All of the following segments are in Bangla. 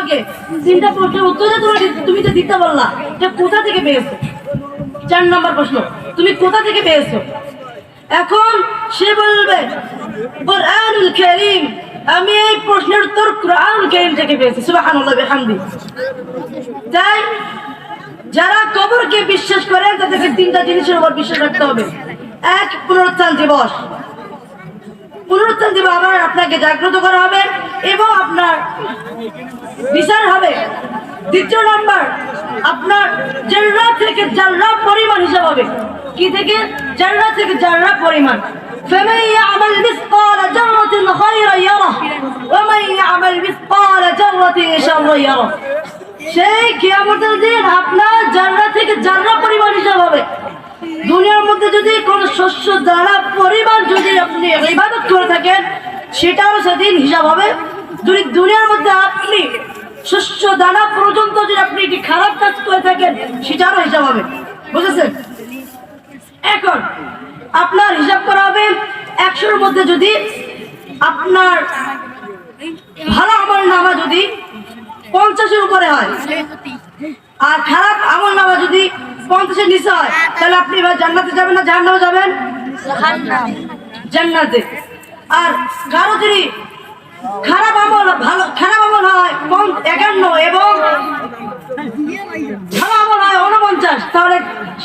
তোমাকে তিনটা প্রশ্নের উত্তর তুমি তো দিতে বললা যে কোথা থেকে পেয়েছো। 4 নম্বর প্রশ্ন, তুমি কোথা থেকে পেয়েছো। এখন সে বলবে কুরআনুল কারীম, আমি এই প্রশ্নের উত্তর কুরআনুল কারীম থেকে পেয়েছি। সুবহানাল্লাহ বিহামদি। তাই যারা কবরকে বিশ্বাস করেন তাদেরকে তিনটা জিনিসের উপর বিশ্বাস রাখতে হবে। এক, পুনরুত্থান দিবস। পুনরুত্থান দিবস আবার আপনাকে জাগ্রত করা হবে এবং আপনার বিচার হবে। দ্বিতীয় নাম্বার, আপনার জাররা থেকে জাররা পরিমাণ হিসাব হবে। কি থেকে? জাররা থেকে জাররা পরিমাণ। فمن يعمل مثقال ذرة خيرا يره ومن يعمل مثقال ذرة شرا يره। সেই কিয়ামতের দিন আপনার জাররা থেকে জাররা পরিমাণ হিসাব হবে। দুনিয়ার মধ্যে যদি কোন শস্য দানা পরিমাণ যদি আপনি ইবাদত করে থাকেন সেটারও সেদিন হিসাব হবে। যদি দুনিয়ার মধ্যে আপনি শস্য দানা পর্যন্ত যদি আপনি একটি খারাপ কাজ করে থাকেন সেটারও হিসাব হবে। বুঝেছেন? এখন আপনার হিসাব করা হবে 100-র মধ্যে যদি আপনার ভালো আমল নামা যদি 50-এর উপরে হয় আর খারাপ আমল নামা যদি 50-এর নিচে হয় তাহলে আপনি এবার জান্নাতে যাবেন না জাহান্নামে যাবেন? জান্নাতে। আর কারো যদি খারাপ আমল হয় 51 এবং ভালো আমল হয় 49, তাহলে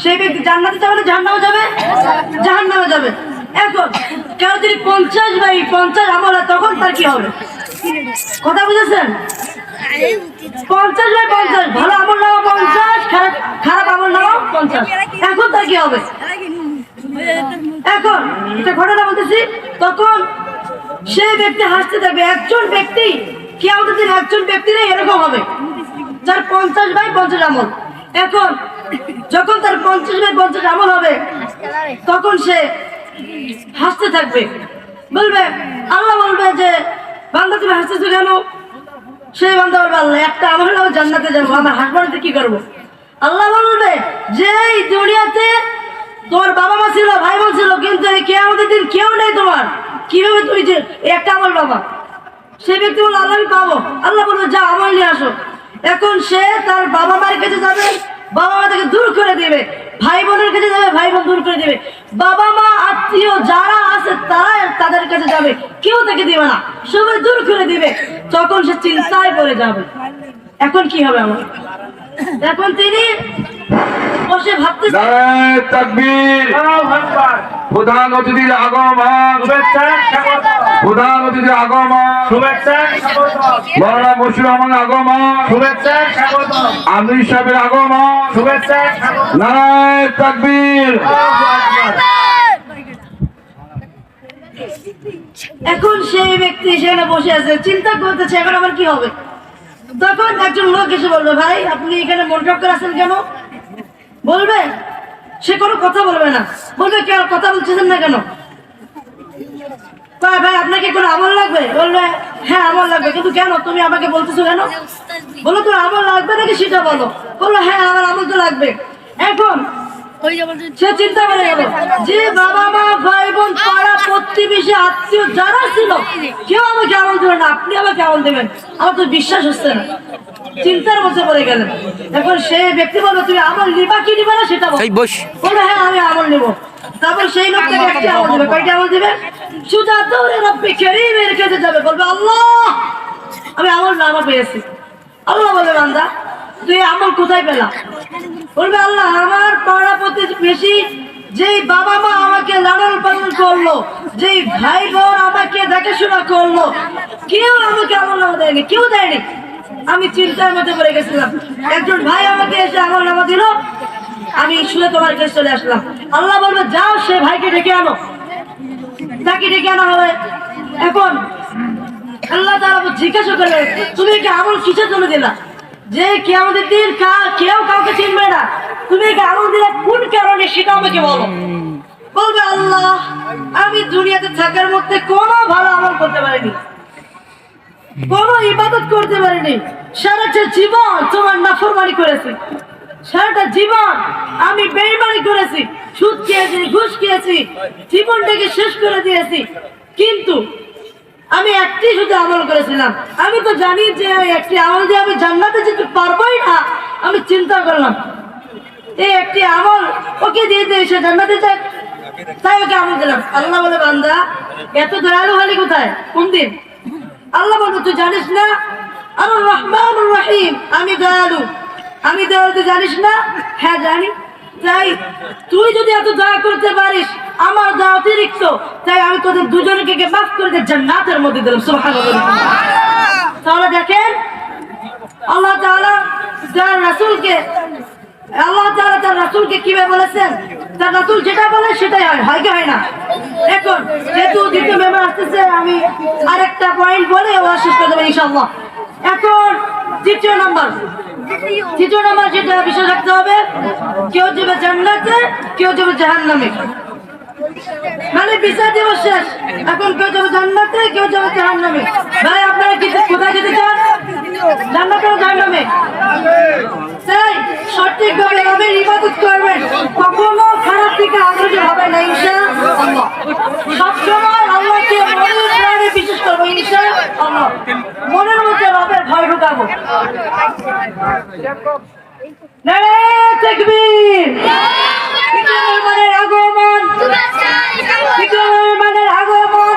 সেই ব্যক্তি জান্নাতে যাবে না জাহান্নামে যাবে? জাহান্নামে যাবে। এখন কারো যদি 50/50 আমল হয় তখন তার কি হবে? কথা বুঝেছেন? 50/50, ভালো আমল নাও 50, খারাপ আমল নাও 50। এখন তার কি হবে? এখন এটা ঘটনা বলতেছি। তখন সেই ব্যক্তি হাসতে থাকবে। একজন ব্যক্তি কিয়ামতের দিন একজন ব্যক্তির এরকম হবে যার 50/50 আমল। এখন যখন তার 50/50 আমল হবে তখন সে হাসতে থাকবে। বলবে, আল্লাহ বলবে যে বান্দা তুমি হাসতেছো কেন? সেই বান্দা বলবে, আল্লাহ একটা আমল হলে জান্নাতে যাবো, আমার হাসবাড়িতে কি করবো? আল্লাহ বলবে যে এই দুনিয়াতে তোমার বাবা মা ছিল, ভাই বোন ছিল, কিন্তু কিয়ামতের দিন কেউ নেই তোমার, কিভাবে তুমি যে একটা আমল পাবা? সেই ব্যক্তি বলল, আল্লাহ আমি পাবো। আল্লাহ বলবো যা আমল নিয়ে আসো। এখন সে তার বাবা মায়ের কাছে যাবে, বাবা মা তাকে দূর করে দিবে। ভাই বোনের কাছে যাবে, ভাই বোন দূর করে দিবে। বাবা মা আত্মীয় যারা আছে তারা তাদের কাছে যাবে, কেউ তাকে দিবে না, সবাই দূর করে দিবে। তখন সে চিন্তায় পড়ে যাবে এখন কি হবে আমার। এখন তিনি বসে ভাবতেছেন, নারায়ে তাকবীর, প্রধান অতিথির আগমন, প্রধান অতিথির আগমন, মৌলানা বশির রহমানের আগমন, আমির সাহেবের আগমন, নারায়ে তাকবীর। এখন সেই ব্যক্তি সেখানে বসে আছে, চিন্তা করতেছে এখন আমার কি হবে। তখন একজন লোক এসে বলবে, ভাই আপনি এখানে মন খারাপ করে আছেন কেন? বলবে, সে কোনো কথা বলবে না। বলবে, কেন কথা বলছেন না কেন? ভাই আপনাকে কোনো আমল লাগবে? বলবে, হ্যাঁ আমল লাগবে। কিন্তু কেন তুমি আমাকে বলতেছো কেন? বলো তোর আমল লাগবে নাকি সেটা বলো। বললো, হ্যাঁ আমার আমল তো লাগবে। এখন সে চিন্তা করে গেল যে বাবা মা ভাই বোন পাড়া প্রতিবেশী আত্মীয় যারা ছিল কেউ আমাকে আমল দেবে না, আপনি আমাকে আমল দেবেন, আমার তো বিশ্বাস হচ্ছে না। চিন্তার মধ্যে পড়ে গেলেন। এখন সে ব্যক্তি বললো, তুমি আমল নিবা কি নিবে না সেটা বলবে, হ্যাঁ আমি আমল নেবো। তারপর সেই লোকটাকে একটি আমল দেবে। কয়টি আমল দেবে? সুজা দৌড়ে রব্বে কারীমের কাছে যাবে, বলবে আল্লাহ আমি আমল নামা পেয়েছি। আল্লাহ বলবে, বান্দা তুই আমল কোথায় পেলা? বলবে, আল্লাহ আমার পাড়া প্রতিবেশী যেই বাবা মা আমাকে লালন পালন করলো, যেই ভাই বোন আমাকে দেখাশোনা করলো, কেউ আমাকে আমল নামা দেয়নি, কেউ দেয়নি। আমি চিন্তার মধ্যে পড়ে গেছিলাম। একজন ভাই আমাকে এসে আমল নামা দিল, আমি শুনে তোমার কাছে চলে আসলাম। আল্লাহ বলবে, যাও সে ভাইকে ডেকে আনো। তাকে ডেকে আনা হবে। এখন আল্লাহ তাআলা জিজ্ঞাসা করবে, তুমি কি আমল কিসের জন্য দিলা? যে কিয়ামতের দিন কেউ কাউকে চিনবে না, তুমি কি আমল দিলা কোন কারণে সেটা আমাকে বলো। বলবে, আল্লাহ আমি দুনিয়াতে থাকার মধ্যে কোনো ভালো আমল করতে পারিনি, কোনো ইবাদত করতে পারিনি, সারাটা জীবন তোমার নাফরমানি করেছি, সারাটা জীবন আমি বেঈমানি করেছি, সুদ খেয়েছি, ঘুষ খেয়েছি, জীবনটাকে শেষ করে দিয়েছি। কিন্তু আমি একটি শুধু আমল করেছিলাম। আমি তো জানি যে একটি আমল দিয়ে আমি জান্নাতে যেতে পারবোই না। আমি চিন্তা করলাম এই একটি আমল ওকে দিয়ে দিয়ে সে জান্নাতে যায়, তাই ওকে আমল দিলাম। আল্লাহ বলে বান্দা এত দয়ালু হলি কোথায়, কোন দিন? আল্লাহ বলতো তুই জানিস না আর রহমানুর রহিম, আমি দয়ালু, আমি দয়ালু, তুই জানিস না? হ্যাঁ জানি। তাই তুই যদি এত দয়া করতে পারিস, আমার দয়া অতিরিক্ত, তাই আমি তোদের দুজনকে মাফ করে দিয়ে জান্নাতের মধ্যে দিলাম। সুবহানাল্লাহ। তাহলে দেখেন আল্লাহ তাআলা তার রাসূলকে তার রাসূলকে কিভাবে বলেছেন, তার রাসূল যেটা বলে সেটাই হয়, হয় কি হয় না? এখন যেহেতু দ্বিতীয় মেম্বার আসতেছে, আমি আরেকটা পয়েন্ট বলে ও শেষ করে দেবো ইনশাআল্লাহ। এখন তৃতীয় নাম্বার যেটা বিষয় রাখতে হবে, কেউ যাবে জান্নাতে, কেউ যাবে জাহান্নামে, মানে বিচার দিবস শেষ। এখন কেউ যাবে জান্নাতে, কেউ যাবে জাহান্নামে। ভাই আপনারা কি কোথায় যেতে চান, জান্নাতে না জাহান্নামে? তাই সঠিকভাবে রবের ইবাদত করবেন, কখনো খারাপ থেকে আগ্রহী হবে না ইনশাআল্লাহ। সবসময় আল্লাহকে মনের প্রাণে বিশ্বাস করবো ইনশাআল্লাহ, মনের মধ্যে রবের ভয় ঢুকাবো। নারে তাকবীর, বিক্রমের আগমন, বিক্রমের আগমন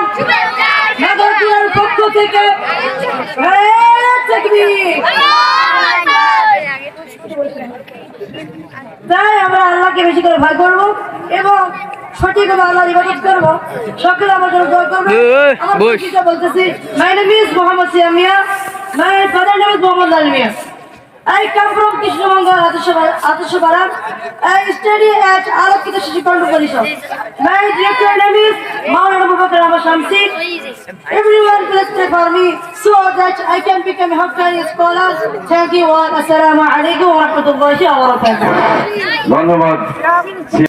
নগরীর পক্ষ থেকে। নারে তাকবীর। তাই আমরা আল্লাহকে বেশি করে ভয় করবো এবং সঠিকভাবে আল্লাহর ইবাদত করবো। সকলে আমার জন্য দোয়া করবেন। আমার পরিচিত বলতেছি, my name is Mohammad Siam Mia, my father name is Mohammad Ali Mia. I come from Kishnamangal, Atishabaram. I study at Alakita Shishikanda Parishad. My director name is Maulana Abubakar Ahmad Shamsi. Everyone please pray for me so that I can become a Haqqani scholar. Thank you all. Assalamu alaikum wa rahmatullahi wa barakatuh. ধন্যবাদ।